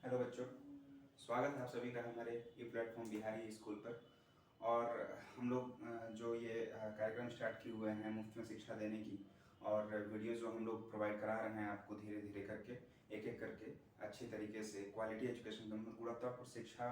Hello बच्चों, स्वागत है आप सभी का हमारे ये प्लेटफॉर्म बिहारी स्कूल पर। और हम लोग जो ये कार्यक्रम स्टार्ट किए हुए हैं मुफ्त में शिक्षा देने की, और वीडियोस जो हम लोग प्रोवाइड करा रहे हैं आपको धीरे धीरे करके एक एक करके अच्छी तरीके से क्वालिटी एजुकेशन, गुणवत्तापूर्ण शिक्षा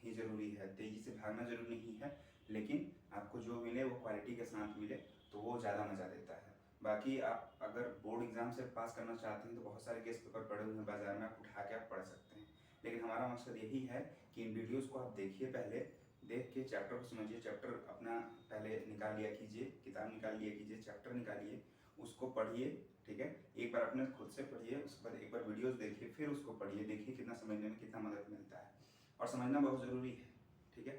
ही ज़रूरी है। तेज़ी से भागना जरूरी नहीं है, लेकिन आपको जो मिले वो क्वालिटी के साथ मिले तो वो ज़्यादा मज़ा देता है। बाकी आप अगर बोर्ड एग्जाम से पास करना चाहते हैं तो बहुत सारे गेस्ट पेपर पड़े हुए हैं बाजार में, आप उठा के आप पढ़ सकते हैं। लेकिन हमारा मकसद यही है कि इन वीडियोस को आप देखिए, पहले देख के चैप्टर को समझिए, चैप्टर अपना पहले निकाल लिया कीजिए, किताब निकाल लिया कीजिए, चैप्टर निकालिए, उसको पढ़िए। ठीक है, एक बार अपने खुद से पढ़िए, उसके बाद एक बार वीडियोस देखिए, फिर उसको पढ़िए, देखिए कितना समझने में कितना मदद मिलता है। और समझना बहुत ज़रूरी है। ठीक है,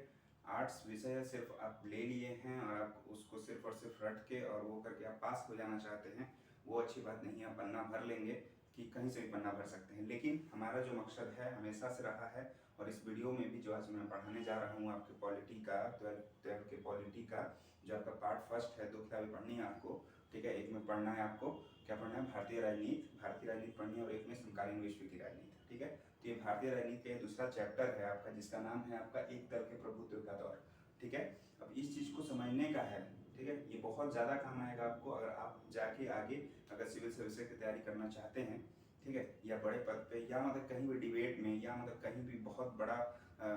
आर्ट्स विषय सिर्फ आप ले लिए हैं और आप उसको सिर्फ और सिर्फ रट के और वो करके आप पास हो जाना चाहते हैं, वो अच्छी बात नहीं है। आप पन्ना भर लेंगे कि कहीं से भी पन्ना भर सकते हैं, लेकिन हमारा जो मकसद है हमेशा से रहा है, और इस वीडियो में भी जो आज मैं पढ़ाने जा रहा हूँ आपके पॉलिटी का, ट्वेल्थ के पॉलिटी का जो आपका पार्ट फर्स्ट है, 2 किताबें पढ़नी है आपको। ठीक है, एक में पढ़ना है आपको, क्या पढ़ना है, भारतीय राजनीति पढ़नी है, और एक में समकालीन विश्व की राजनीति। ठीक है, तो ये भारतीय राजनीति का दूसरा चैप्टर है आपका, जिसका नाम है आपका एक दल के प्रभुत्व का दौर। ठीक है, अब इस चीज को समझने का है। ठीक है, ये बहुत ज्यादा काम आएगा आपको अगर आप जाके आगे अगर सिविल सर्विस की तैयारी करना चाहते हैं। ठीक है, या बड़े पद पे, या मतलब कहीं भी डिबेट में, या मतलब कहीं भी बहुत बड़ा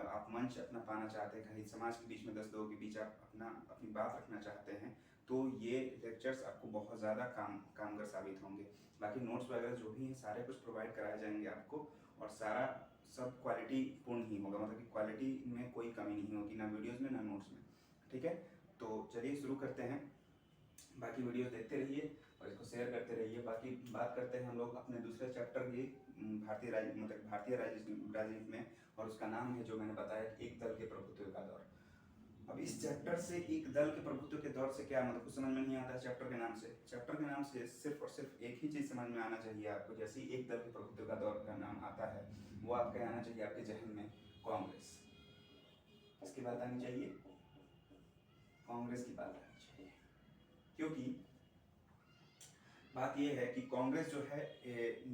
आप मंच अपना पाना चाहते हैं, कहीं समाज के बीच में 10 लोगों के बीच आप अपनी बात रखना चाहते हैं, तो ये लेक्चर्स आपको बहुत ज़्यादा कामगर साबित होंगे। बाकी नोट्स वगैरह जो भी हैं सारे कुछ प्रोवाइड कराए जाएंगे आपको, और सारा सब क्वालिटी पूर्ण ही होगा, मतलब कि क्वालिटी में कोई कमी नहीं होगी, ना वीडियोज़ में ना नोट्स में। ठीक है, तो चलिए शुरू करते हैं। बाकी वीडियो देखते रहिए और इसको शेयर करते रहिए। बाकी बात करते हैं हम लोग अपने दूसरे चैप्टर की, भारतीय राजनीति में, और उसका नाम है जो मैंने बताया, एक दल के प्रभुत्व का दौर। अब इस चैप्टर से एक दल के प्रभुत्व के दौर से क्या मतलब कुछ समझ में नहीं आता है। चैप्टर के नाम से, सिर्फ और सिर्फ एक ही चीज समझ में आना चाहिए आपको। जैसे ही एक दल के प्रभुत्व का दौर का नाम आता है, वो आपके आना चाहिए आपके जहन में कांग्रेस। इसकी बात आनी चाहिए, कांग्रेस की बात आनी चाहिए, क्योंकि बात यह है कि कांग्रेस जो है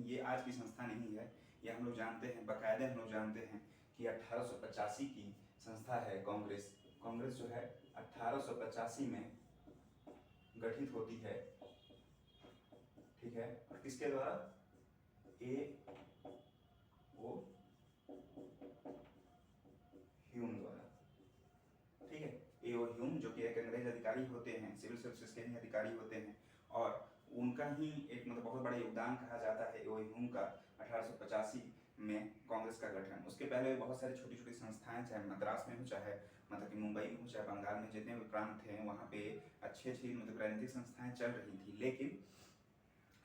ये आज की संस्था नहीं है। ये हम लोग जानते हैं, बाकायदे हम लोग जानते हैं कि 1885 की संस्था है कांग्रेस। कांग्रेस जो है 1885 में गठित होती है। ठीक है, और किसके द्वारा, ए ओ ह्यूम द्वारा। ठीक है, ए ओ ह्यूम जो कि एक अंग्रेज अधिकारी होते हैं, सिविल सर्विसेज के ही अधिकारी होते हैं, और उनका ही एक मतलब बहुत बड़ा योगदान कहा जाता है ए ओ ह्यूम का 1885 में कांग्रेस का गठन। उसके पहले बहुत सारी छोटी छोटी संस्थाएं, चाहे मद्रास में हो, चाहे मतलब कि मुंबई में हो, चाहे बंगाल में, जितने भी प्रांत थे वहाँ पे अच्छी अच्छी मतलब राजनीतिक संस्थाएं चल रही थी। लेकिन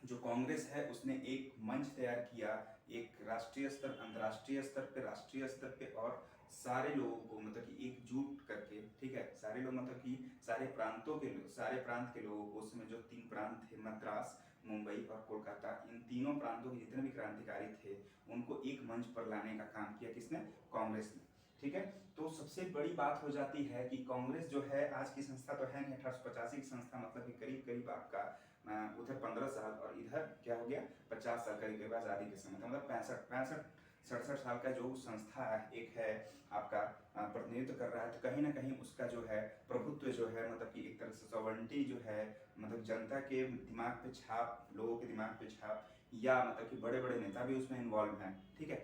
जो कांग्रेस है उसने एक मंच तैयार किया, एक राष्ट्रीय स्तर, अंतर्राष्ट्रीय स्तर पे, राष्ट्रीय स्तर पे, और सारे लोगों को मतलब कि एकजुट करके। ठीक है, सारे लोग मतलब कि सारे प्रांत के लोगों को, उसमें जो 3 प्रांत थे, मद्रास, मुंबई और कोलकाता, इन तीनों प्रांतों के जितने भी क्रांतिकारी थे उनको एक मंच पर लाने का काम किया किसने, कांग्रेस ने। ठीक है, तो सबसे बड़ी बात हो जाती है कि कांग्रेस जो है आज की संस्था तो है नहीं, 1885 की संस्था, मतलब कि करीब करीब आपका उधर 15 साल और इधर क्या हो गया 50 साल करीब करीब आज़ादी के समय, मतलब 65 67 साल का जो संस्था एक है आपका प्रतिनिधित्व कर रहा है, तो कहीं ना कहीं उसका जो है प्रभुत्व जो है, मतलब कि एक तरह से सॉवरेंटी जो है, मतलब जनता के दिमाग पे छाप, लोगों के दिमाग पे छाप, या मतलब कि बड़े बड़े नेता भी उसमें इन्वॉल्व हैं। ठीक है,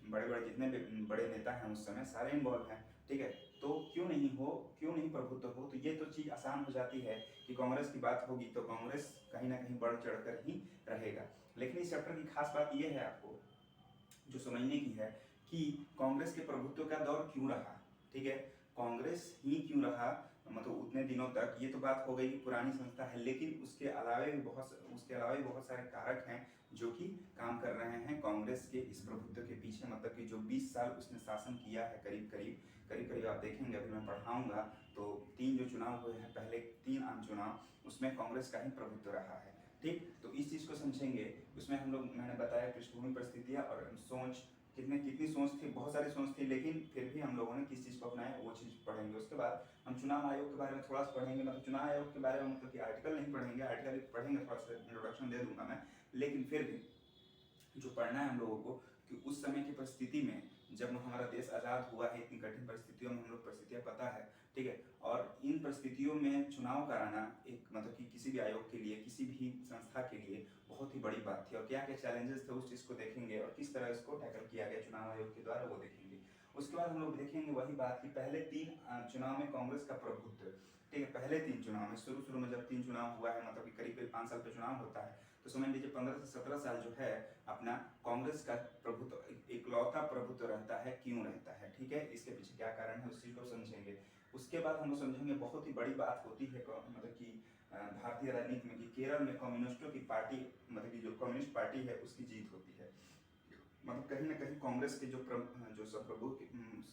बड़े बड़े जितने भी बड़े नेता हैं उस समय सारे इन्वॉल्व हैं। ठीक है, तो क्यों नहीं प्रभुत्व हो, तो ये तो चीज आसान हो जाती है कि कांग्रेस की बात होगी तो कांग्रेस कहीं ना कहीं बढ़ चढ़कर ही रहेगा। लेकिन इस चैप्टर की खास बात यह है आपको जो समझने की है कि कांग्रेस के प्रभुत्व का दौर क्यों रहा। ठीक है, कांग्रेस ही क्यों रहा, मतलब उतने दिनों तक, ये तो बात हो गई पुरानी संस्था है, लेकिन उसके अलावा भी बहुत सारे कारक हैं जो कि काम कर रहे हैं कांग्रेस के इस प्रभुत्व के पीछे। मतलब कि जो 20 साल उसने शासन किया है, करीब करीब आप देखेंगे, अभी मैं पढ़ाऊंगा तो 3 जो चुनाव हुए हैं, पहले 3 आम चुनाव, उसमें कांग्रेस का ही प्रभुत्व रहा है। ठीक, तो इस चीज को समझेंगे। उसमें हम लोग, मैंने बताया पृष्ठभूमि परिस्थितियां और सोच, कितनी सोच थी, बहुत सारी सोच थी, लेकिन फिर भी हम लोगों ने किस चीज को अपनाया वो चीज पढ़ेंगे। उसके बाद हम चुनाव आयोग के बारे में थोड़ा सा पढ़ेंगे, मतलब चुनाव आयोग के बारे में मतलब कि आर्टिकल नहीं पढ़ेंगे, आर्टिकल पढ़ेंगे, थोड़ा सा इंट्रोडक्शन दे दूंगा मैं, लेकिन फिर भी जो पढ़ना है हम लोगों को, कि उस समय की परिस्थिति में जब हमारा देश आज़ाद हुआ है, इतनी कठिन परिस्थितियों में हम लोग परिस्थितियाँ पता है, ठीक है। और इन परिस्थितियों में चुनाव कराना एक मतलब कि किसी भी आयोग के लिए, किसी भी संस्था के लिए बहुत ही बड़ी बात थी, और क्या क्या चैलेंजेस थे उस चीज़ को देखेंगे और किस तरह इसको टैकल किया गया चुनाव आयोग के द्वारा, वो देखेंगे। उसके बाद हम लोग देखेंगे वही बात कि पहले 3 चुनाव में कांग्रेस का प्रभुत्व, ठीक है। पहले 3 चुनाव में शुरू में जब 3 चुनाव हुआ है, मतलब कि करीब 5 साल पे चुनाव होता है, तो समझ लीजिए 15 से 17 साल जो है अपना कांग्रेस का प्रभुत्व, इकलौता प्रभुत्व रहता है। क्यों रहता है, ठीक है, इसके पीछे क्या कारण है उस चीज़ को समझेंगे। उसके बाद हम लोग समझेंगे बहुत ही बड़ी बात होती है मतलब कि भारतीय राजनीति में कि केरल में कम्युनिस्टों की पार्टी, मतलब कि जो कम्युनिस्ट पार्टी है उसकी जीत होती है। मतलब कहीं ना कहीं कांग्रेस के जो संप्रभु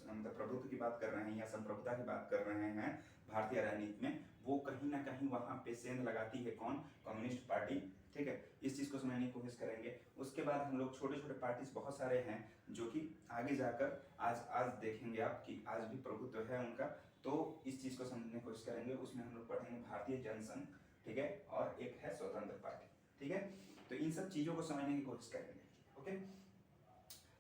मतलब प्रभुत्व की बात कर रहे हैं या संप्रभुता की बात कर रहे हैं भारतीय राजनीति में, वो कहीं ना कहीं वहाँ पे सेंध लगाती है कौन, कम्युनिस्ट पार्टी, ठीक है। इस चीज़ को समझने की कोशिश करेंगे। उसके बाद हम लोग छोटे छोटे पार्टीज बहुत सारे हैं जो कि आगे जाकर आज देखेंगे आप कि आज भी प्रभुत्व है उनका, तो इस चीज़ को समझने की कोशिश करेंगे। उसमें हम लोग पढ़ेंगे भारतीय जनसंघ, ठीक है, और एक है स्वतंत्र पार्टी, ठीक है। तो इन सब चीज़ों को समझने की कोशिश करेंगे, ओके।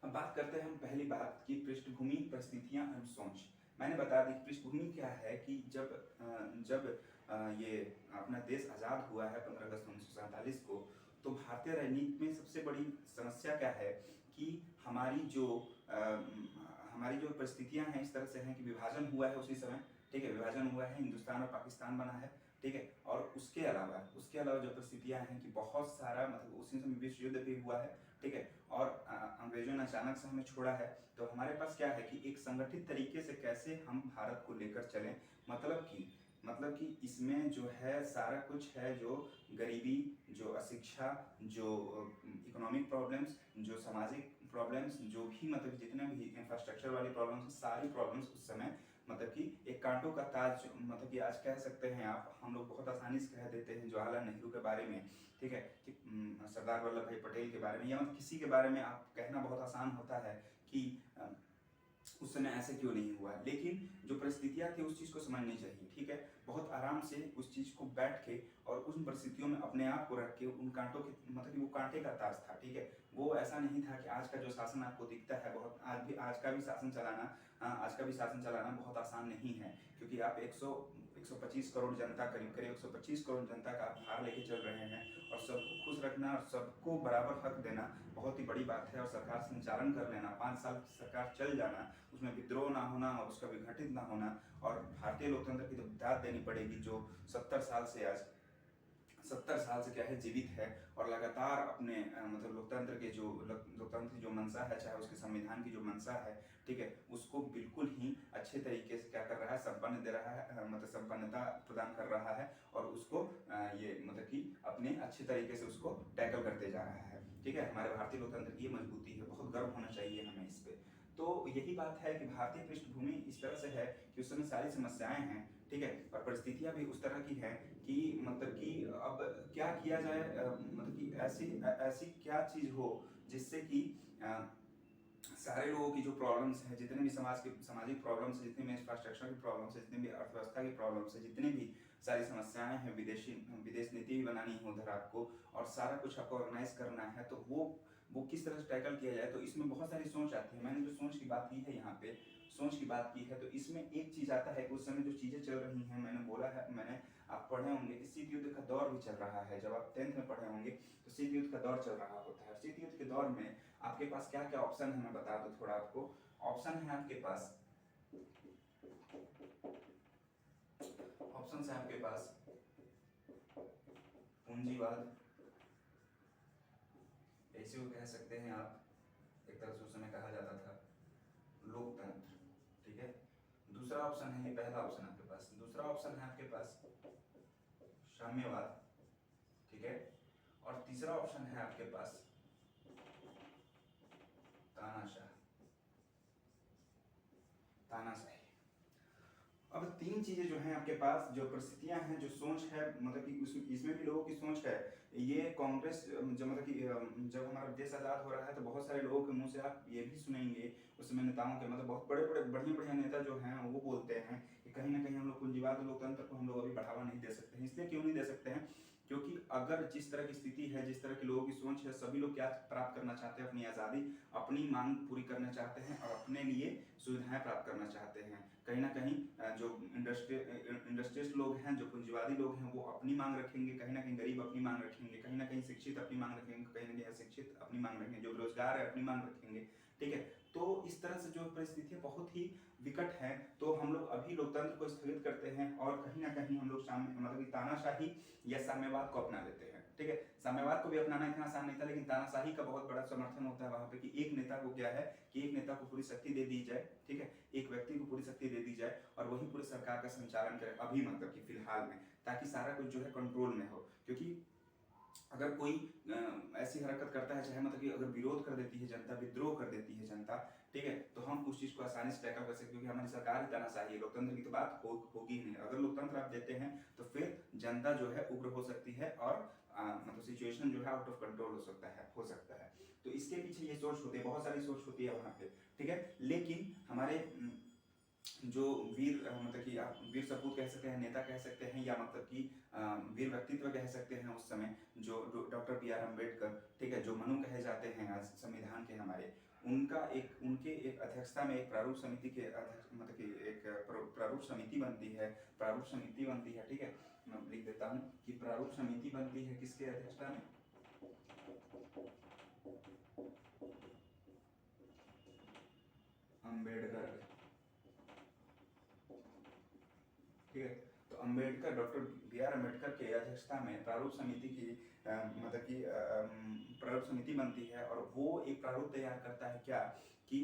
अब बात करते हैं हम पहली बात की पृष्ठभूमि, परिस्थितियां और सोच। मैंने बता दी पृष्ठभूमि क्या है कि जब ये अपना देश आज़ाद हुआ है 15 अगस्त 1947 को, तो भारतीय राजनीति में सबसे बड़ी समस्या क्या है कि हमारी जो परिस्थितियां हैं इस तरह से हैं कि विभाजन हुआ है उसी समय, ठीक है, विभाजन हुआ है, हिंदुस्तान और पाकिस्तान बना है, ठीक है। और उसके अलावा जो परिस्थितियां हैं कि बहुत सारा मतलब उसी समय विश्व युद्ध भी हुआ है, ठीक है। और अंग्रेजों ने अचानक से हमें छोड़ा है, तो हमारे पास क्या है कि एक संगठित तरीके से कैसे हम भारत को लेकर चलें, मतलब कि इसमें जो है सारा कुछ है, जो गरीबी, जो अशिक्षा, जो इकोनॉमिक प्रॉब्लम्स, जो सामाजिक प्रॉब्लम्स, जो भी मतलब जितने भी इंफ्रास्ट्रक्चर वाली प्रॉब्लम्स, सारी प्रॉब्लम्स उस समय मतलब कि एक कांटों का ताज, मतलब कि आज कह सकते हैं आप, हम लोग बहुत आसानी से कह देते हैं जवाहरलाल नेहरू के बारे में, ठीक है, कि सरदार वल्लभ भाई पटेल के बारे में, या मतलब किसी के बारे में आप कहना बहुत आसान होता है कि उस समय ऐसे क्यों नहीं हुआ। लेकिन जो परिस्थितियां थी उस चीज़ को समझनी चाहिए, ठीक है। बहुत आराम से उस चीज़ को बैठ के और उन परिस्थितियों में अपने आप को रख के उन कांटों के, मतलब कि वो कांटे का ताज था, ठीक है। वो ऐसा नहीं था कि आज का जो शासन आपको दिखता है बहुत, आज का भी शासन चलाना बहुत आसान नहीं है, क्योंकि आप 125 करोड़ जनता, करीब 125 करोड़ जनता का आप भार लेके चल रहे हैं, और सबको खुश रखना और सबको बराबर हक देना बहुत ही बड़ी बात है। और सरकार संचालन कर लेना, 5 साल सरकार चल जाना, उसमें विद्रोह ना होना और उसका विघटित ना होना, और भारतीय लोकतंत्र की तो दाद देनी पड़ेगी जो 70 साल से क्या है जीवित है, और लगातार अपने मतलब लोकतंत्र की जो मंशा है, चाहे उसके संविधान की जो मंशा है, ठीक है, उसको बिल्कुल ही अच्छे तरीके से क्या कर रहा है, संपन्न दे रहा है, मतलब संपन्नता प्रदान कर रहा है, और उसको ये मतलब कि अपने अच्छे तरीके से उसको टैकल करते जा रहा है, ठीक है। हमारे भारतीय लोकतंत्र की ये मजबूती है, बहुत गर्व होना चाहिए हमें इस पर। तो यही बात है कि भारतीय पृष्ठभूमि इस तरह से है कि उस समय सारी समस्याएं हैं, ठीक है, और परिस्थितियां भी उस तरह की हैं कि मतलब कि अब क्या किया जाए, मतलब कि ऐसी क्या चीज़ हो जिससे कि सारे लोगों की जो प्रॉब्लम्स हैं, जितने भी सामाजिक प्रॉब्लम्स है, जितने भी इंफ्रास्ट्रक्चर की प्रॉब्लम्स है, जितने भी अर्थव्यवस्था की प्रॉब्लम्स है, जितने भी सारी समस्याएं हैं, विदेश नीति भी बनानी है उधर आपको, और सारा कुछ आपको ऑर्गेनाइज करना है, तो वो किस तरह से टैकल किया जाए। तो इसमें बहुत सारी सोच आती है। मैंने जो सोच की बात की है यहाँ पे, सोच की बात की है, तो इसमें एक चीज़ आता है कि उस समय जो चीज़ें चल रही हैं, मैंने आप पढ़े होंगे कि शीत युद्ध का दौर भी चल रहा है। जब आप 10th में पढ़े होंगे तो शीत युद्ध का दौर चल रहा होता है। शीत युद्ध के दौर में आपके पास क्या क्या ऑप्शन है, मैं बता दूं थोड़ा आपको। ऑप्शन है आपके पास, ऑप्शन है आपके पास पूंजीवाद, ऐसे को कह सकते हैं आप, एक तरह से उस समय कहा जाता था लोकतंत्र, ठीक है। दूसरा ऑप्शन है, ये पहला ऑप्शन आपके पास, दूसरा ऑप्शन है आपके पास साम्यवाद, ठीक है। और तीसरा ऑप्शन है आपके पास तानाशाही। अब 3 चीजें जो हैं आपके पास, जो परिस्थितियां हैं, जो सोच है, मतलब कि इसमें भी लोगों की सोच है। ये कांग्रेस जब मतलब कि जब हमारा देश आज़ाद हो रहा है तो बहुत सारे लोगों के मुंह से आप ये भी सुनेंगे, उस समय नेताओं के, मतलब बहुत बड़े बढ़िया नेता जो हैं वो बोलते हैं कि कहीं ना कहीं हम लोग पूंजीवाद लोकतंत्र को हम लोग अभी बढ़ावा नहीं दे सकते हैं। इसलिए क्यों नहीं दे सकते हैं क्योंकि अगर जिस तरह की स्थिति है, जिस तरह के लोगों की सोच है, सभी लोग क्या प्राप्त करना चाहते हैं? अपनी आज़ादी, अपनी मांग पूरी करना चाहते हैं और अपने लिए सुविधाएं प्राप्त करना चाहते हैं। कहीं ना कहीं जो इंडस्ट्रियलिस्ट लोग हैं, जो पूंजीवादी लोग हैं, वो अपनी मांग रखेंगे, कहीं ना कहीं गरीब अपनी मांग रखेंगे, कहीं ना कहीं शिक्षित अपनी मांग रखेंगे, कहीं ना कहीं अशिक्षित अपनी मांग रखेंगे, जो बेरोजगार है अपनी मांग रखेंगे। ठीक है, तो इस तरह से जो परिस्थितियां बहुत ही विकट है, तो हम लोग अभी लोकतंत्र को स्थगित करते हैं और कहीं ना कहीं हम लोग मतलब तानाशाही या साम्यवाद को अपना लेते हैं। ठीक है, साम्यवाद को भी अपनाना इतना आसान नहीं था, लेकिन तानाशाही का बहुत बड़ा समर्थन होता है वहां पे कि एक नेता को क्या है कि एक नेता को पूरी शक्ति दे दी जाए। ठीक है, एक व्यक्ति को पूरी शक्ति दे दी जाए और वही पूरी सरकार का संचालन करे अभी, मतलब कि फिलहाल में, ताकि सारा कुछ जो है कंट्रोल में हो। क्योंकि अगर कोई ऐसी हरकत करता है, चाहे मतलब कि अगर विरोध कर देती है जनता, विद्रोह कर देती है जनता, ठीक है, तो हम उस चीज को आसानी से टैकल कर सकते हैं, क्योंकि हमारी सरकार ही तानाशाही है। लोकतंत्र की तो बात होगी ही नहीं। अगर लोकतंत्र आप देते हैं तो फिर जनता जो है उग्र हो सकती है और मतलब सिचुएशन जो है आउट ऑफ कंट्रोल हो सकता है। तो इसके पीछे ये सोच होती है, बहुत सारी सोच होती है वहां पे। ठीक है, लेकिन हमारे जो वीर मतलब कि आप वीर सपूत कह सकते हैं, नेता कह सकते हैं, या मतलब कि वीर व्यक्तित्व कह सकते हैं उस समय, जो डॉक्टर बी आर अम्बेडकर, ठीक है, जो मनु कहे जाते हैं आज संविधान के हमारे, उनके एक अध्यक्षता में एक प्रारूप समिति के अध्यक्ष मतलब कि एक प्रारूप समिति बनती है। ठीक है, मैं लिख देता हूँ कि प्रारूप समिति बनती है किसके अध्यक्षता में? अम्बेडकर। ठीक है, तो Ambedkar, doctor B R Ambedkar के अध्यक्षता में प्रारूप समिति की मतलब कि प्रारूप समिति बनती है और वो एक प्रारूप तैयार करता है क्या कि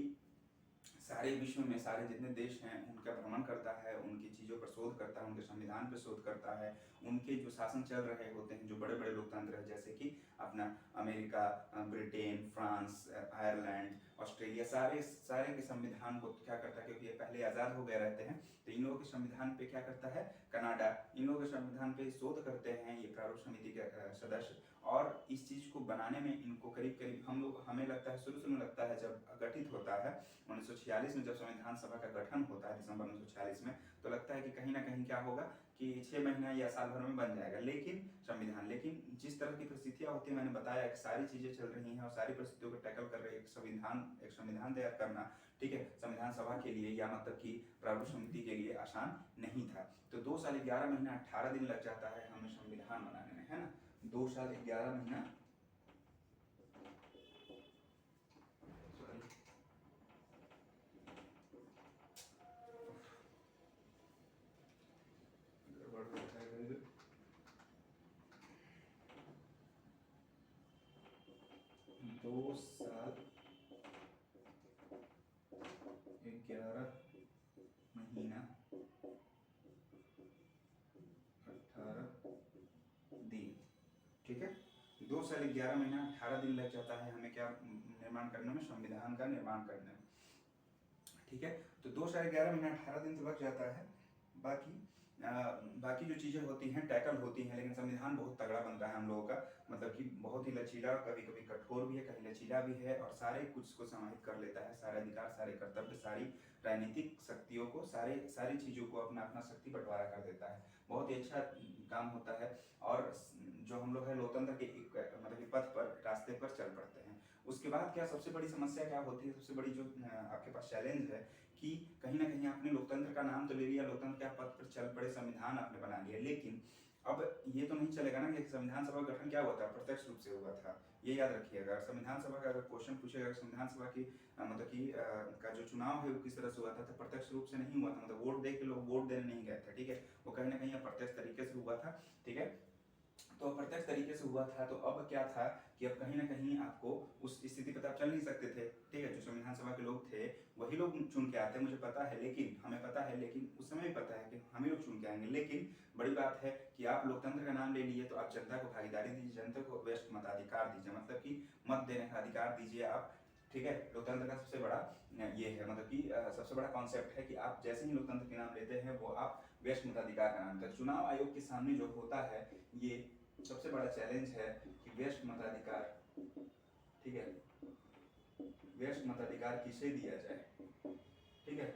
सारे विश्व में सारे जितने देश हैं उनका भ्रमण करता है, उनकी चीज़ों पर शोध करता है, उनके संविधान पर शोध करता है, उनके जो शासन चल रहे होते हैं, जो बड़े बड़े लोकतंत्र है जैसे कि अपना America, Britain, France, Ireland, Australia, सारे के संविधान को क्या करता है, क्योंकि ये पहले आज़ाद हो गए रहते हैं, तो इन लोगों के संविधान पे क्या करता है, कनाडा, इन लोगों के संविधान पे शोध करते हैं ये प्रारूप समिति के सदस्य। और इस चीज़ को बनाने में इनको करीब करीब हमें लगता है, शुरू में लगता है जब गठित होता है 1946 में, जब संविधान सभा का गठन होता है दिसंबर 1946 में, तो लगता है कि कहीं ना कहीं क्या होगा कि 6 महीना या साल भर में बन जाएगा लेकिन जिस तरह की परिस्थितियां होती है, मैंने बताया कि सारी चीजें चल रही हैं और सारी परिस्थितियों को टैकल कर रहे एक संविधान तैयार करना, ठीक है, संविधान सभा के लिए या मतलब कि प्रारूप समिति के लिए आसान नहीं था। तो 2 साल 11 महीना 18 दिन लग जाता है हमें संविधान बनाने में, है ना। 2 साल 11 महीना, दो साल 11 महीना 18 दिन, ठीक है, 2 साल 11 महीना 18 दिन लग जाता है हमें क्या निर्माण करने में, संविधान का निर्माण करने में। ठीक है, तो 2 साल 11 महीना 18 दिन तो लग जाता है। बाकी जो चीज़ें होती हैं टैकल होती हैं, लेकिन संविधान बहुत तगड़ा बनता है हम लोगों का, मतलब कि बहुत ही लचीला, कभी कभी कठोर भी है, कहीं लचीला भी है, और सारे कुछ को समाहित कर लेता है, सारे अधिकार, सारे कर्तव्य, सारी राजनीतिक शक्तियों को, सारी चीज़ों को अपना अपना शक्ति बंटवारा कर देता है। बहुत ही अच्छा काम होता है। और जो हम लोग है लोकतंत्र के एक मतलब कि पथ पर, रास्ते पर चल पड़ते हैं। उसके बाद क्या सबसे बड़ी समस्या क्या होती है, सबसे बड़ी जो आपके पास चैलेंज है कि कहीं ना कहीं आपने लोकतंत्र का नाम तो ले लिया, लोकतंत्र के पथ पर चल पड़े, संविधान आपने बना लिया, लेकिन अब ये तो नहीं चलेगा ना कि संविधान सभा का गठन क्या हुआ था, प्रत्यक्ष रूप से हुआ था। ये याद रखिएगा, संविधान सभा का अगर क्वेश्चन पूछेगा, संविधान सभा की मतलब कि का जो चुनाव है वो किस तरह से हुआ था, तो प्रत्यक्ष रूप से नहीं हुआ था, मतलब वोट दे के लोग वोट देने नहीं गए थे, ठीक है, वो कहीं ना कहीं अप्रत्यक्ष तरीके से हुआ था। ठीक है, तो अप्रत्यक्ष तरीके से हुआ था, तो अब क्या था कि अब कहीं ना कहीं आपको उस स्थिति पर आप चल नहीं सकते थे। ठीक है, जो संविधान सभा के लोग थे वही लोग चुन के आते, मुझे पता है, लेकिन हमें पता है, लेकिन उस समय भी पता है कि हम ही लोग चुन के आएंगे, लेकिन बड़ी बात है कि आप लोकतंत्र का नाम ले लिए तो आप जनता को भागीदारी दीजिए, जनता को व्यस्त मताधिकार दीजिए, मतलब कि मत देने का अधिकार दीजिए आप। ठीक है, लोकतंत्र का सबसे बड़ा ये है, मतलब कि सबसे बड़ा कॉन्सेप्ट है कि आप जैसे ही लोकतंत्र के नाम लेते हैं वो आप व्यस्त मताधिकार का नाम लेते हैं। चुनाव आयोग के सामने जो होता है ये सबसे बड़ा चैलेंज है कि व्यस्त मताधिकार, ठीक है, व्यस्त मताधिकार किसे दिया जाए। ठीक है,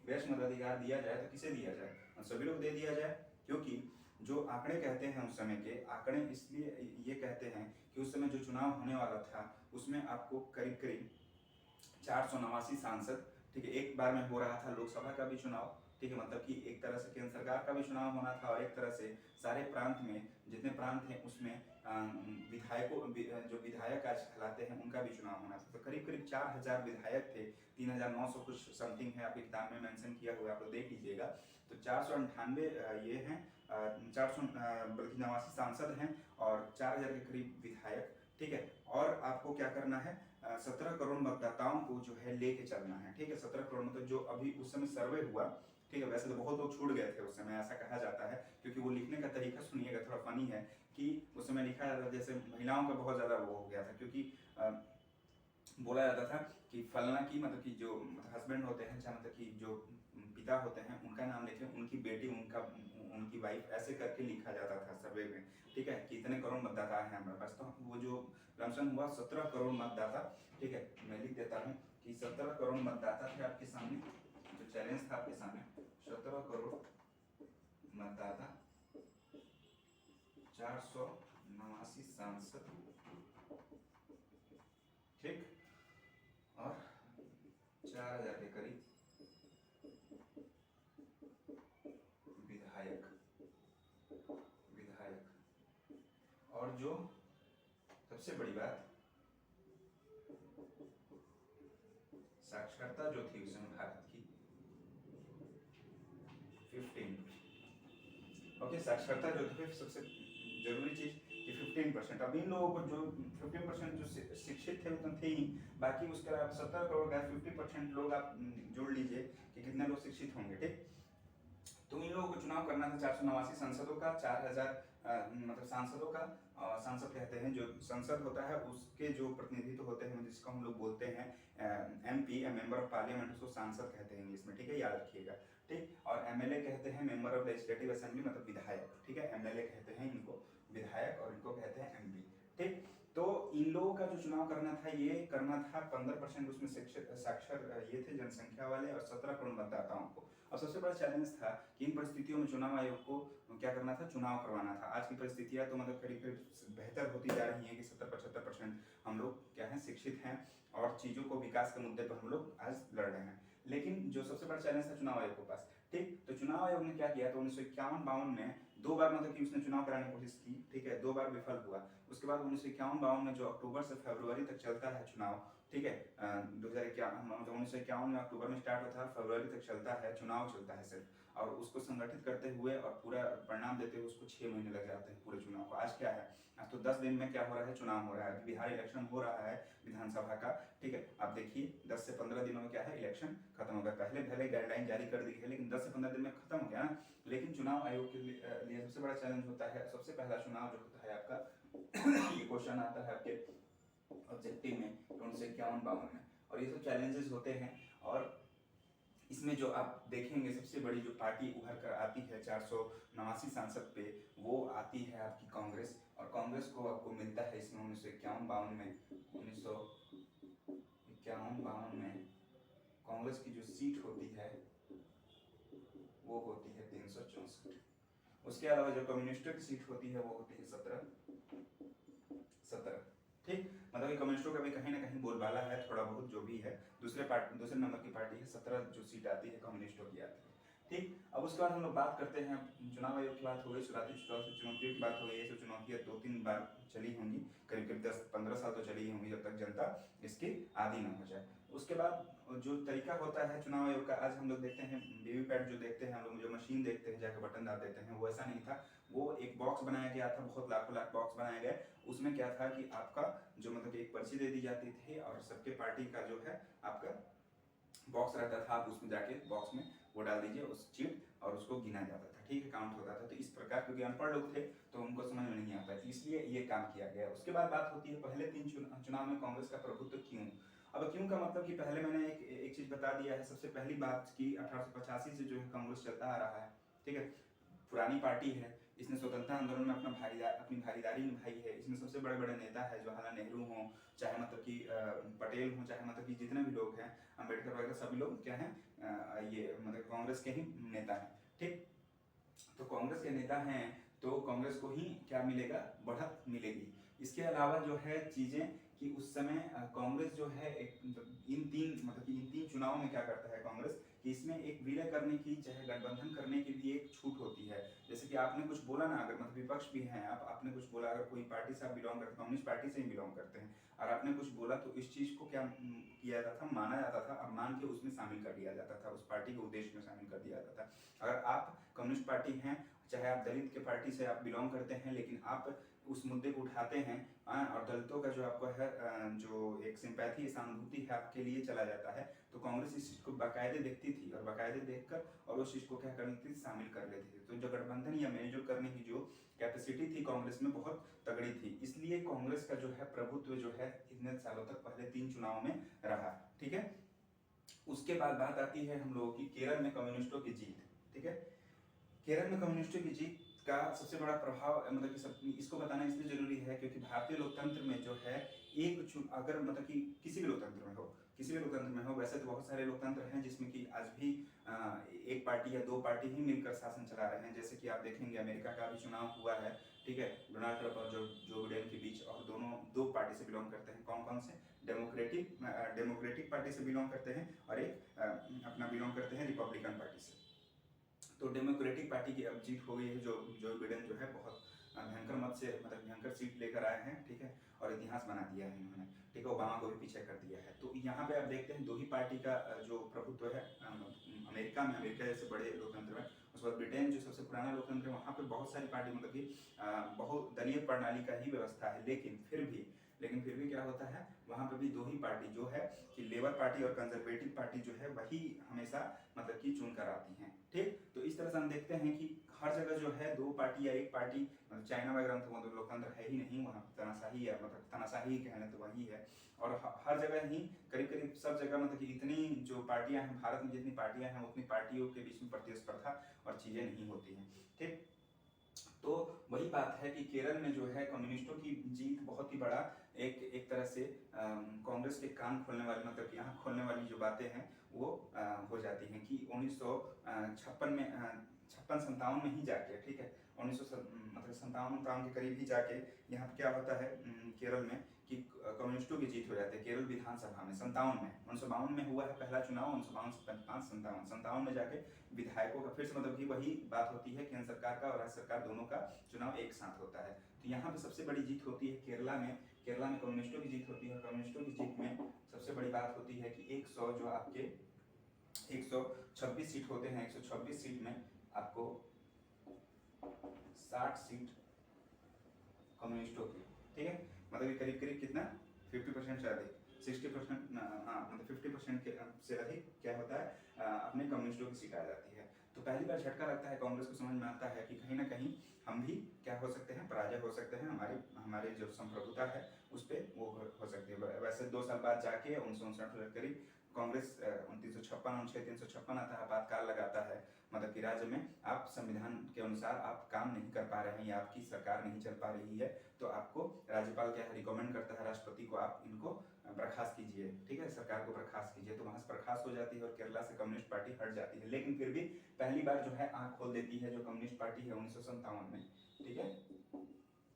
व्यस्त मताधिकार दिया जाए तो किसे दिया जाए, सभी लोग दे दिया जाए, क्योंकि जो आंकड़े कहते हैं उस समय के आंकड़े इसलिए ये कहते हैं कि उस समय जो चुनाव होने वाला था उसमें आपको करीब करीब 489 सांसद, ठीक है, एक बार में हो रहा था लोकसभा का भी चुनाव, ठीक है, मतलब कि एक तरह से केंद्र सरकार का भी चुनाव होना था और एक तरह से सारे प्रांत में जितने प्रांत हैं उसमें विधायकों जो विधायक आज कहलाते हैं उनका भी चुनाव होना था। तो करीब करीब 4000 विधायक थे, 3900 कुछ समथिंग है, आपकी किताब में मेंशन किया हुआ, आप लोग देख लीजिएगा। तो 498 ये हैं, 489 सांसद हैं और 4000 के करीब विधायक, ठीक है। और आपको क्या करना है, 17 करोड़ मतदाताओं को जो है लेके चलना है, ठीक है। 17 करोड़ मतलब जो अभी उस समय सर्वे हुआ, ठीक है, वैसे तो बहुत लोग छूट गए थे उस समय, ऐसा कहा जाता है, क्योंकि वो लिखने का तरीका सुनिएगा थोड़ा फनी है कि उस समय लिखा जाता था जैसे महिलाओं का बहुत ज़्यादा वो हो गया था, क्योंकि बोला जाता था कि फलना की मतलब कि जो हस्बैंड होते हैं, चाहे मतलब कि जो पिता होते हैं उनका नाम लिखे, उनकी बेटी, उनकी वाइफ, ऐसे करके लिखा जाता था सर्वे में, ठीक है, कि इतने करोड़ मतदाता हैं हमारे पास। तो वो जो लमसम हुआ 17 करोड़ मतदाता, ठीक है, मैं लिख देता हूँ कि 17 करोड़ मतदाता थे आपके सामने, जो चैलेंज था आपके सामने, 17 करोड़ मतदाता, 489 सांसद, ठीक, और 4000 के करीब विधायक, और जो सबसे बड़ी बात, साक्षरता जो थी उस समय भारत की 15%, ओके, साक्षरता जो थी सबसे जरूरी चीज कि 15%। अब इन लोगों को जो 15% जो शिक्षित थे उतने थे ही, बाकी उसके अलावा 70 करोड़ का 50% लोग आप जोड़ लीजिए कि कितने लोग शिक्षित होंगे, ठीक। तो इन लोगों को चुनाव करना था 489 सांसदों का, 4000 मतलब सांसदों का, सांसद कहते हैं जो संसद होता है उसके जो प्रतिनिधित्व होते हैं जिसको हम लोग बोलते हैं एमपी, मेंबर ऑफ पार्लियामेंट, उसको सांसद कहते हैं इंग्लिश में, ठीक है, याद रखिएगा, ठीक। और एमएलए कहते हैं मेंबर ऑफ लेजिस्लेटिव असेंबली, मतलब विधायक, ठीक है, एमएलए कहते हैं इनको विधायक और इनको कहते हैं एमपी, ठीक। तो इन लोगों का जो चुनाव करना था ये करना था 15% उसमें साक्षर ये थे जनसंख्या वाले और 17 करोड़ मतदाताओं को। अब सबसे बड़ा चैलेंज था कि इन परिस्थितियों में चुनाव आयोग को क्या करना था, चुनाव करवाना था। आज की परिस्थितियां तो मतलब करीब करीब बेहतर होती जा रही हैं कि 70-75% हम लोग क्या है, शिक्षित हैं और चीज़ों को विकास के मुद्दे पर हम लोग आज लड़ रहे हैं। लेकिन जो सबसे बड़ा चैलेंज था चुनाव आयोग के पास, ठीक। तो चुनाव आयोग ने क्या किया, तो 1951-52 में 2 बार मतलब कि उसने चुनाव कराने की कोशिश की, ठीक है, 2 बार विफल हुआ। उसके बाद 1951-52 में जो अक्टूबर से फरवरी तक चलता है चुनाव, ठीक है, 1951 में अक्टूबर में स्टार्ट होता है, फरवरी तक चलता है, चुनाव चलता है सिर्फ, और उसको संगठित करते हुए और पूरा परिणाम देते हुए उसको 6 महीने लग जाते हैं पूरे चुनाव को। आज क्या है, आज तो 10 दिन में क्या हो रहा है, चुनाव हो रहा है। बिहार इलेक्शन हो रहा है विधानसभा का, ठीक है। आप देखिए 10 से 15 दिनों में क्या है, इलेक्शन खत्म हो गया। पहले भले गाइडलाइन जारी कर दी है लेकिन 10 से 15 दिन में खत्म हो गया ना। लेकिन चुनाव आयोग के लिए सबसे बड़ा चैलेंज होता है, सबसे पहला चुनाव जो होता है आपका ये क्वेश्चन आता है आपके ऑब्जेक्टिव में 1951-52 में, और ये सब चैलेंजेस होते हैं। और इसमें जो आप देखेंगे सबसे बड़ी जो पार्टी उभर कर आती है 489 सांसद पे, वो आती है आपकी कांग्रेस, और कांग्रेस को आपको मिलता है इसमें 1951-52 में, 1951-52 में कांग्रेस की जो सीट होती है वो होती है 364। उसके अलावा जो कम्युनिस्टों की सीट होती है वो होती है 17, ठीक। मतलब कम्युनिस्टों का भी कहीं ना कहीं बोलबाला है थोड़ा बहुत, जो भी है, दूसरे नंबर की पार्टी है, 17 जो सीट आती है कम्युनिस्टों की आती है, ठीक। अब उसके बाद हम लोग बात करते हैं, चुनाव आयोग की बात हो गई, चुनौतियों की बात हो गई। ये सब चुनौतियां 2-3 बार चली होंगी, करीब करीब 10-15 साल तो चली ही होंगी जब तक जनता इसकी आदी न हो जाए। उसके बाद जो तरीका होता है चुनाव आयोग का, आज हम लोग देखते हैं वीवीपैट जो देखते हैं हम लोग, जो मशीन देखते हैं जाकर बटन दाब देते हैं, वो ऐसा नहीं था। वो एक बॉक्स बनाया गया था, बहुत लाखों लाख बॉक्स बनाए गए। उसमें क्या था कि आपका जो मतलब एक पर्ची दे दी जाती थी और सबके पार्टी का जो है आपका बॉक्स रहता था, आप उसमें जाके बॉक्स में वो डाल दीजिए उस चीट, और उसको गिना जाता था, ठीक है, काउंट होता था। तो इस प्रकार, क्योंकि अनपढ़ लोग थे तो उनको समझ में नहीं आता, इसलिए ये काम किया गया। उसके बाद बात होती है पहले 3 चुनाव में कांग्रेस का प्रभुत्व क्यों। अब क्यों का मतलब कि पहले मैंने एक चीज बता दिया है। सबसे पहली बात की 1885 से जो है कांग्रेस चलता आ रहा है, ठीक है, पुरानी पार्टी है, इसने स्वतंत्रता आंदोलन में अपनी भागीदारी निभाई है। इसमें सबसे बड़े बड़े नेता है, जवाहरलाल नेहरू हों, चाहे मतलब कि पटेल हों, चाहे मतलब कि जितने भी लोग हैं, अम्बेडकर वगैरह, सभी लोग क्या हैं, ये मतलब कांग्रेस के ही नेता हैं, ठीक। तो कांग्रेस के नेता हैं, तो कांग्रेस को ही क्या मिलेगा, बढ़त मिलेगी। इसके अलावा जो है चीजें कि उस समय कांग्रेस जो है इन तीन चुनावों में क्या करता है कांग्रेस कि इसमें एक विलय करने की, चाहे गठबंधन करने के लिए एक छूट होती है। जैसे कि आपने कुछ बोला ना, अगर विपक्ष भी हैं आपने कुछ बोला, अगर कोई पार्टी से आप बिलोंग करते हैं, कम्युनिस्ट पार्टी से ही बिलोंग करते हैं और आपने कुछ बोला, तो इस चीज को क्या किया जाता था, माना जाता था और मान के उसमें शामिल कर दिया जाता था, उस पार्टी के उद्देश्य में शामिल कर दिया जाता था। अगर आप कम्युनिस्ट पार्टी हैं, चाहे आप दलित के पार्टी से आप बिलोंग करते हैं, लेकिन आप उस मुद्दे को उठाते हैं और दलितों का जो आपको है जो एक सिंपैथी, सहानुभूति है आपके लिए चला जाता है, तो कांग्रेस इस चीज को बाकायदे देखती थी और बाकायदे देखकर और उस चीज को क्या कर लेती थी, शामिल कर लेती थी। तो जो गठबंधन या मेलजोल करने की जो कैपेसिटी थी कांग्रेस में बहुत तगड़ी थी, इसलिए कांग्रेस का जो है प्रभुत्व जो है इतने सालों तक पहले 3 चुनाव में रहा। ठीक है, उसके बाद बात आती है हम लोगों की केरल में कम्युनिस्टों की जीत। ठीक है, केरल में कम्युनिस्टों की जीत का सबसे बड़ा प्रभाव इसको बताना इसलिए जरूरी है क्योंकि भारतीय लोकतंत्र में जो है अगर कि किसी भी लोकतंत्र में हो, वैसे तो बहुत सारे लोकतंत्र हैं जिसमें कि आज भी एक पार्टी या 2 पार्टी ही मिलकर शासन चला रहे हैं। जैसे कि आप देखेंगे अमेरिका का भी चुनाव हुआ है, ठीक है, डोनाल्ड ट्रंप और जो बिडेन के बीच, और दोनों 2 पार्टी से बिलोंग करते हैं। कौन कौन से? डेमोक्रेटिक पार्टी से बिलोंग करते हैं और एक अपना बिलोंग करते हैं रिपब्लिकन पार्टी से। तो डेमोक्रेटिक पार्टी की अब जीत हो गई है, जो बिडेन जो है बहुत भयंकर मत से भयंकर सीट लेकर आए हैं। ठीक है, और इतिहास बना दिया है इन्होंने। ठीक है, ओबामा को भी पीछे कर दिया है। तो यहाँ पे आप देखते हैं 2 ही पार्टी का जो प्रभुत्व है अमेरिका जैसे बड़े लोकतंत्र में। उसके बाद ब्रिटेन जो सबसे पुराना लोकतंत्र है, वहाँ पे बहुत सारी पार्टी बहुदलीय प्रणाली का ही व्यवस्था है, लेकिन फिर भी क्या होता है, वहाँ पे भी 2 ही पार्टी जो है कि लेबर पार्टी और कंजर्वेटिव पार्टी जो है वही हमेशा कि चुन कर आती हैं। ठीक, तो इस तरह से हम देखते हैं कि हर जगह जो है 2 पार्टी या एक पार्टी, चाइना वगैरह तो लोकतंत्र है ही नहीं, वहाँ तनाशाही है, तनाशाही कहना तो वही है। और हर जगह ही करीब सब जगह कि इतनी जो पार्टियां हैं, भारत में जितनी पार्टियां हैं उतनी पार्टियों के बीच में प्रतिस्पर्धा और चीजें नहीं होती हैं। ठीक, तो वही बात है कि केरल में जो है कम्युनिस्टों की जीत बहुत ही बड़ा एक तरह से कांग्रेस के कान खोलने वाली, कि आँख खोलने वाली जो बातें हैं वो हो जाती हैं कि 1956 में 56-57 में ही जाके, ठीक है, 1957 के करीब ही जाके यहाँ पे क्या होता है केरल में कि कम्युनिस्टों की जीत हो जाती है केरल विधानसभा में। 1952 में हुआ है पहला चुनाव, 1952 में जाके विधायकों का फिर से कि वही बात होती है, केंद्र सरकार का और राज्य सरकार दोनों का चुनाव एक साथ होता है। तो यहाँ पे सबसे बड़ी जीत होती है केरला में कम्युनिस्टों की जीत होती है। और कम्युनिस्टों की जीत में सबसे बड़ी बात होती है कि 100 जो आपके 126 सीट होते हैं, 126 सीट में आपको 60 सीट कम्युनिस्टों की। ठीक है, करीब कितना 50% से अधिक, 60%, हाँ 50% से अधिक क्या होता है अपने कम्युनिस्टों की सीट आ जाती है। तो पहली बार झटका लगता है, कांग्रेस को समझ में आता है कि कहीं ना कहीं हम भी क्या हो सकते हैं, पराजय हो सकते हैं, हमारे जो संप्रभुता है उस पर वो हो सकती है। वैसे 2 साल बाद जाके 1959 के करीब कांग्रेस 356 आता है, आपातकाल लगाता है, कि राज्य में आप संविधान के अनुसार आप काम नहीं कर पा रहे हैं या आपकी सरकार नहीं चल पा रही है, तो आपको राज्यपाल क्या रिकमेंड करता है राष्ट्रपति को, आप इनको बर्खास्त कीजिए। ठीक है, सरकार को बर्खास्त कीजिए। तो वहां से बर्खास्त हो जाती है और केरला से कम्युनिस्ट पार्टी हट जाती है। लेकिन फिर भी पहली बार जो है आंख खोल देती है जो कम्युनिस्ट पार्टी है 1957 में। ठीक है,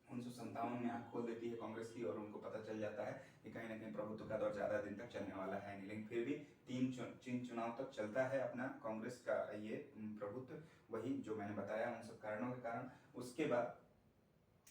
1957 में आंख खोल देती है कांग्रेस की और उनको पता चल जाता है कि कहीं ना कहीं प्रभुत्व का दौर ज्यादा दिन तक चलने वाला है नहीं। लेकिन फिर भी 3 चुनाव तक चलता है अपना कांग्रेस का ये प्रभुत्व, वही जो मैंने बताया उन सब कारणों के कारण। उसके बाद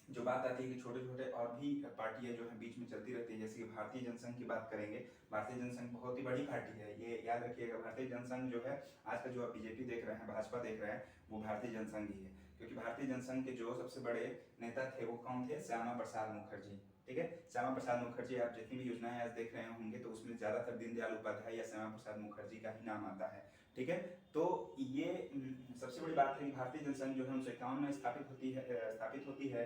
जो बात आती है कि छोटे छोटे और भी पार्टियां जो है बीच में चलती रहती है, जैसे कि भारतीय जनसंघ की बात करेंगे। भारतीय जनसंघ बहुत ही बड़ी पार्टी है, ये याद रखिएगा। भारतीय जनसंघ जो है आज का जो आप बीजेपी देख रहे हैं, भाजपा देख रहे हैं, वो भारतीय जनसंघ ही है। क्योंकि भारतीय जनसंघ के जो सबसे बड़े नेता थे वो कौन थे? श्यामा प्रसाद मुखर्जी। ठीक है, श्यामा प्रसाद मुखर्जी, आप जितनी भी योजनाएं आज देख रहे होंगे तो उसमें ज्यादातर दीनदयाल उपाध्याय या श्यामा प्रसाद मुखर्जी का ही नाम आता है। ठीक है, तो ये सबसे बड़ी बात है कि भारतीय जनसंघ जो है 1951 में स्थापित होती है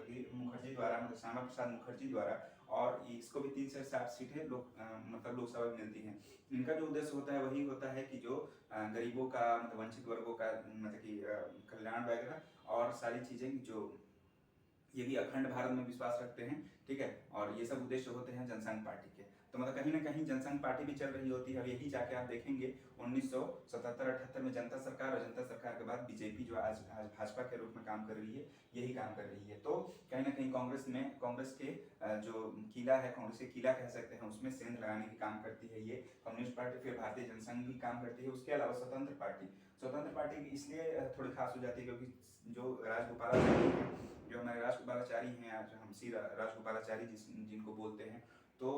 कि मुखर्जी द्वारा, श्यामा प्रसाद मुखर्जी द्वारा। और इसको भी 3 से 7 सीटें लोकसभा में मिलती हैं। इनका जो उद्देश्य होता है वही होता है कि जो गरीबों का वंचित वर्गों का कि कल्याण वगैरह और सारी चीजें जो ये भी अखंड भारत में विश्वास रखते हैं। ठीक है, और ये सब उद्देश्य होते हैं जनसंघ पार्टी के। तो मतलब कहीं ना कहीं जनसंघ पार्टी भी चल रही होती है। अब यही जाके आप देखेंगे 1977-78 में जनता सरकार, और जनता सरकार के बाद बीजेपी जो आज आज भाजपा के रूप में काम कर रही है, यही काम कर रही है। तो कहीं ना कहीं कांग्रेस के जो किला है, कांग्रेस के किला कह सकते हैं, उसमें सेंध लगाने की काम करती है ये कम्युनिस्ट पार्टी। फिर भारतीय जनसंघ भी काम करती है। उसके अलावा स्वतंत्र पार्टी इसलिए थोड़ी खास हो जाती है क्योंकि जो राजगोपालाचारी हैं, जो हमारे राजगोपालाचारी हैं, आज हम सी राजगोपालाचारी जिनको बोलते हैं, तो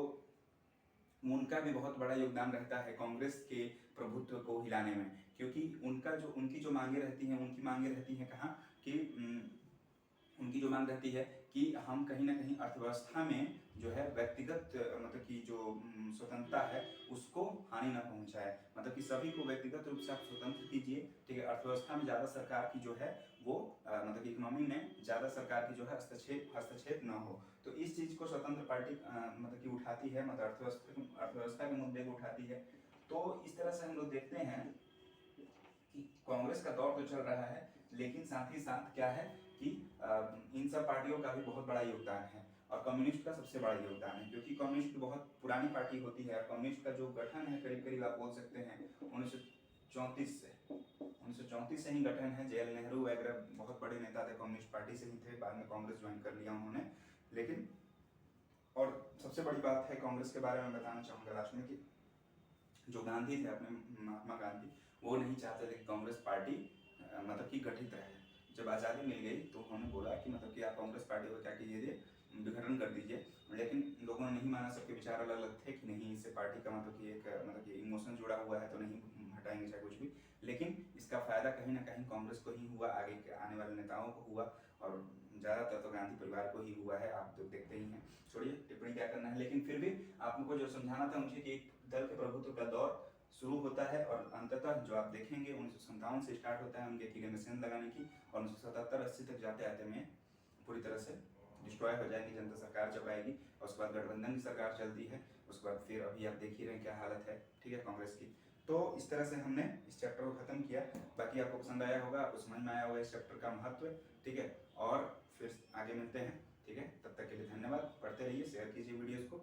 उनका भी बहुत बड़ा योगदान रहता है कांग्रेस के प्रभुत्व को हिलाने में। क्योंकि उनकी जो मांगे रहती हैं कहाँ कि उनकी जो मांग रहती है कि हम कहीं ना कहीं अर्थव्यवस्था में जो है व्यक्तिगत मतलब कि जो स्वतंत्रता है उसको हानि न पहुंचाए। मतलब कि सभी को व्यक्तिगत रूप से आप स्वतंत्र कीजिए, ठीक है। अर्थव्यवस्था में ज़्यादा सरकार की जो है वो मतलब कि इकोनॉमी में ज़्यादा सरकार की जो है हस्तक्षेप न हो। तो इस चीज़ को स्वतंत्र पार्टी मतलब कि उठाती है, मतलब अर्थव्यवस्था के मुद्दे को उठाती है। तो इस तरह से हम लोग देखते हैं कि कांग्रेस का दौर तो चल रहा है, लेकिन साथ ही साथ क्या है कि इन सब पार्टियों का भी बहुत बड़ा योगदान है, और कम्युनिस्ट का सबसे बड़ा योगदान है। क्योंकि कम्युनिस्ट बहुत पुरानी पार्टी होती है। कम्युनिस्ट का जो गठन है करीब करीब आप बोल सकते हैं 1934 से ही गठन है। जवाहरलाल नेहरू वगैरह बहुत बड़े नेता थे, कम्युनिस्ट पार्टी से ही थे। बाद में कांग्रेस ज्वाइन कर लिया उन्होंने। लेकिन और सबसे बड़ी बात है कांग्रेस के बारे में बताना चाहूँगा लास्ट में कि जो गांधी थे, अपने महात्मा गांधी, वो नहीं चाहते थे कि कांग्रेस पार्टी मतलब कि गठित रहे। जब आज़ादी मिल गई तो उन्होंने बोला कि मतलब कि आप कांग्रेस पार्टी को क्या कीजिए, विघटन कर दीजिए। लेकिन लोगों ने नहीं माना, सबके विचार अलग अलग थे कि नहीं, इससे पार्टी का मतलब कि एक मतलब कि इमोशन जुड़ा हुआ है तो नहीं हटाएंगे चाहे कुछ भी। लेकिन इसका फायदा कहीं ना कहीं कांग्रेस को ही हुआ, आगे के आने वाले नेताओं को हुआ, और ज़्यादातर तो गांधी परिवार को ही हुआ है। आप तो देखते ही हैं। छोड़िए टिप्पणी क्या करना है, लेकिन फिर भी आपको जो समझाना था मुझे कि एक दल के प्रभुत्व का दौर शुरू होता है, और अंततः जो आप देखेंगे 1957 से स्टार्ट होता है उनके किले में सेंध लगाने की, और 1977-80 तक जाते आते में पूरी तरह से डिस्ट्रॉय हो जाएगी जनता सरकार जब आएगी। और उसके बाद गठबंधन की सरकार चलती है। उसके बाद फिर अभी आप देख ही रहे हैं क्या हालत है, ठीक है, कांग्रेस की। तो इस तरह से हमने इस चैप्टर को खत्म किया। बाकी आपको पसंद आया होगा, आपको समझ में आया होगा इस चैप्टर का महत्व, ठीक है। और फिर आगे मिलते हैं, ठीक है। तब तक के लिए धन्यवाद। पढ़ते रहिए, शेयर कीजिए वीडियोज़ को।